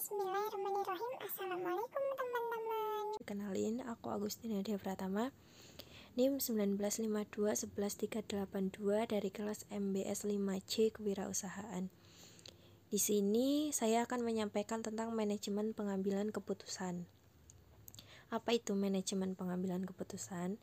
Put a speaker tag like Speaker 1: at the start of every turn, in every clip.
Speaker 1: Bismillahirrahmanirrahim. Assalamualaikum teman-teman.
Speaker 2: Kenalin, aku Agustina Dia Pratama, NIM 1952 11382 dari kelas MBS 5C Kewirausahaan. Di sini saya akan menyampaikan tentang manajemen pengambilan keputusan. Apa itu manajemen pengambilan keputusan?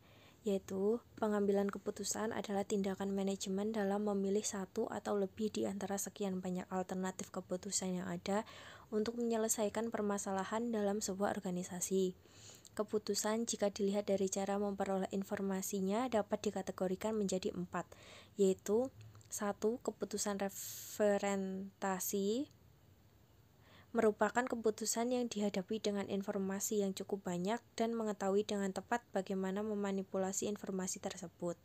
Speaker 2: Yaitu, pengambilan keputusan adalah tindakan manajemen dalam memilih satu atau lebih di antara sekian banyak alternatif keputusan yang ada untuk menyelesaikan permasalahan dalam sebuah organisasi. Keputusan jika dilihat dari cara memperoleh informasinya dapat dikategorikan menjadi 4, yaitu 1. Keputusan referentasi merupakan keputusan yang dihadapi dengan informasi yang cukup banyak dan mengetahui dengan tepat bagaimana memanipulasi informasi tersebut.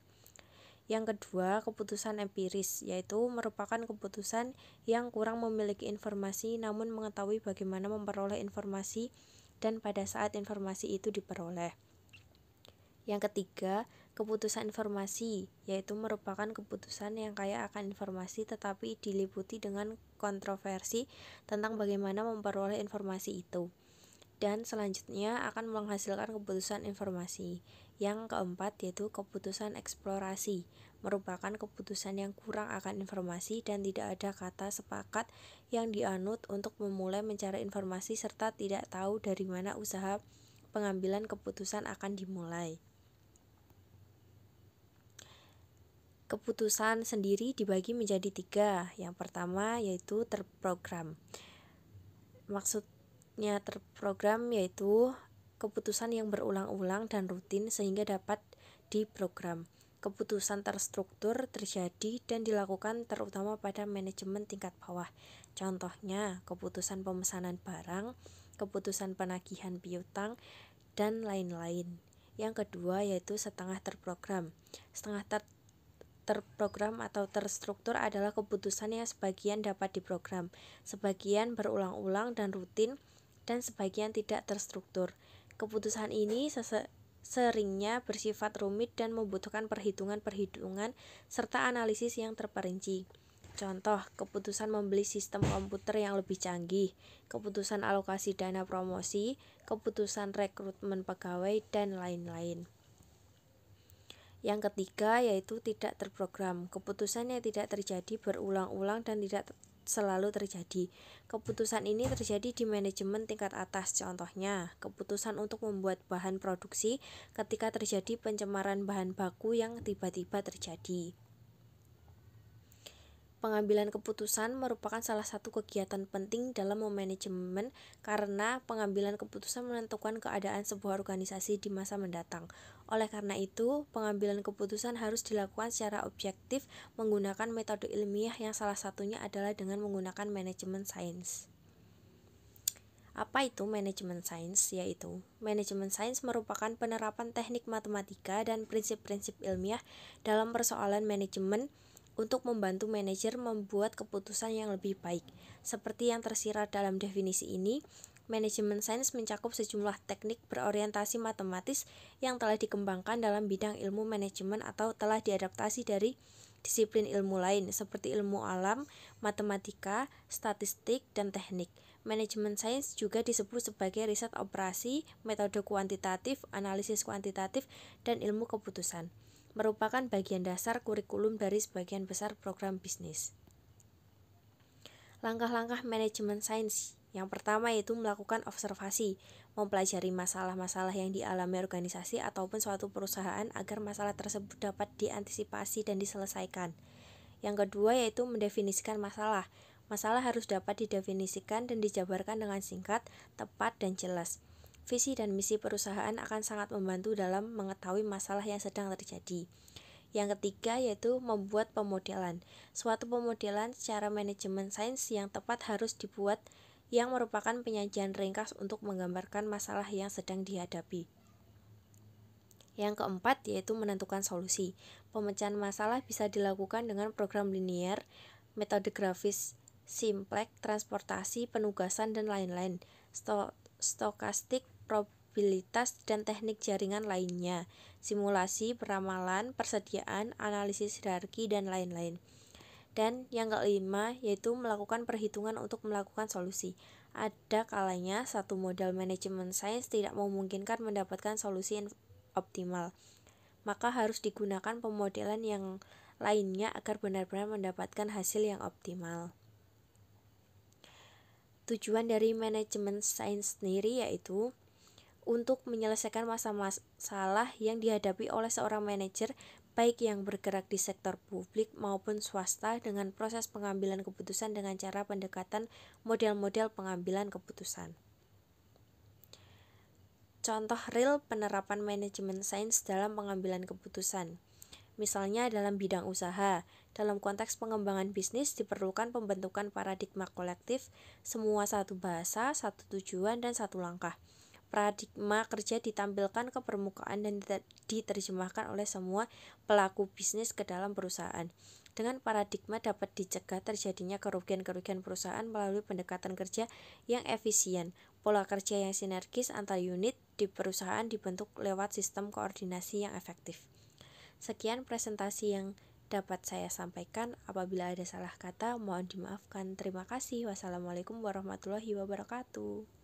Speaker 2: Yang kedua, keputusan empiris, yaitu merupakan keputusan yang kurang memiliki informasi namun mengetahui bagaimana memperoleh informasi dan pada saat informasi itu diperoleh. Yang ketiga, keputusan informasi, yaitu merupakan keputusan yang kaya akan informasi tetapi diliputi dengan kontroversi tentang bagaimana memperoleh informasi itu. Dan selanjutnya akan menghasilkan keputusan informasi. Yang keempat yaitu keputusan eksplorasi, merupakan keputusan yang kurang akan informasi dan tidak ada kata sepakat yang dianut untuk memulai mencari informasi serta tidak tahu dari mana usaha pengambilan keputusan akan dimulai. Keputusan sendiri dibagi menjadi 3. Yang pertama yaitu terprogram. Maksudnya terprogram yaitu keputusan yang berulang-ulang dan rutin sehingga dapat diprogram. Keputusan terstruktur terjadi dan dilakukan terutama pada manajemen tingkat bawah. Contohnya, keputusan pemesanan barang, keputusan penagihan piutang, dan lain-lain. Yang kedua yaitu setengah terprogram. Setengah terprogram atau terstruktur adalah keputusan yang sebagian dapat diprogram, sebagian berulang-ulang dan rutin, dan sebagian tidak terstruktur. Keputusan ini seringnya bersifat rumit dan membutuhkan perhitungan-perhitungan serta analisis yang terperinci. Contoh, keputusan membeli sistem komputer yang lebih canggih, keputusan alokasi dana promosi, keputusan rekrutmen pegawai, dan lain-lain. Yang ketiga yaitu tidak terprogram. Keputusan yang tidak terjadi berulang-ulang dan tidak selalu terjadi. Keputusan ini terjadi di manajemen tingkat atas. Contohnya, keputusan untuk membuat bahan produksi ketika terjadi pencemaran bahan baku yang tiba-tiba terjadi. Pengambilan keputusan merupakan salah satu kegiatan penting dalam memanajemen karena pengambilan keputusan menentukan keadaan sebuah organisasi di masa mendatang. Oleh karena itu, pengambilan keputusan harus dilakukan secara objektif menggunakan metode ilmiah yang salah satunya adalah dengan menggunakan manajemen sains. Apa itu manajemen sains? Yaitu, manajemen sains merupakan penerapan teknik matematika dan prinsip-prinsip ilmiah dalam persoalan manajemen untuk membantu manajer membuat keputusan yang lebih baik. Seperti yang tersirat dalam definisi ini, manajemen sains mencakup sejumlah teknik berorientasi matematis yang telah dikembangkan dalam bidang ilmu manajemen atau telah diadaptasi dari disiplin ilmu lain seperti ilmu alam, matematika, statistik, dan teknik. Manajemen sains juga disebut sebagai riset operasi, metode kuantitatif, analisis kuantitatif, dan ilmu keputusan. Merupakan bagian dasar kurikulum dari sebagian besar program bisnis. Langkah-langkah manajemen sains. Yang pertama yaitu melakukan observasi, mempelajari masalah-masalah yang dialami organisasi ataupun suatu perusahaan agar masalah tersebut dapat diantisipasi dan diselesaikan. Yang kedua yaitu mendefinisikan masalah. Masalah harus dapat didefinisikan dan dijabarkan dengan singkat, tepat, dan jelas. Visi dan misi perusahaan akan sangat membantu dalam mengetahui masalah yang sedang terjadi. Yang ketiga yaitu membuat pemodelan. Suatu pemodelan secara manajemen sains yang tepat harus dibuat yang merupakan penyajian ringkas untuk menggambarkan masalah yang sedang dihadapi. Yang keempat yaitu menentukan solusi. Pemecahan masalah bisa dilakukan dengan program linier, metode grafis, simplek, transportasi, penugasan, dan lain-lain. Stokastik, probabilitas, dan teknik jaringan lainnya, simulasi, peramalan, persediaan, analisis hierarki, dan lain-lain. Dan yang kelima yaitu melakukan perhitungan untuk melakukan solusi. Ada kalanya satu modal manajemen sains tidak memungkinkan mendapatkan solusi yang optimal, maka harus digunakan pemodelan yang lainnya agar benar-benar mendapatkan hasil yang optimal. Tujuan dari manajemen sains sendiri yaitu untuk menyelesaikan masalah yang dihadapi oleh seorang manajer baik yang bergerak di sektor publik maupun swasta dengan proses pengambilan keputusan dengan cara pendekatan model-model pengambilan keputusan. Contoh real penerapan manajemen sains dalam pengambilan keputusan. Misalnya dalam bidang usaha, dalam konteks pengembangan bisnis diperlukan pembentukan paradigma kolektif, semua satu bahasa, satu tujuan, dan satu langkah. Paradigma kerja ditampilkan ke permukaan dan diterjemahkan oleh semua pelaku bisnis ke dalam perusahaan. Dengan paradigma dapat dicegah terjadinya kerugian-kerugian perusahaan melalui pendekatan kerja yang efisien. Pola kerja yang sinergis antar unit di perusahaan dibentuk lewat sistem koordinasi yang efektif. Sekian presentasi yang dapat saya sampaikan. Apabila ada salah kata, mohon dimaafkan. Terima kasih. Wassalamualaikum warahmatullahi wabarakatuh.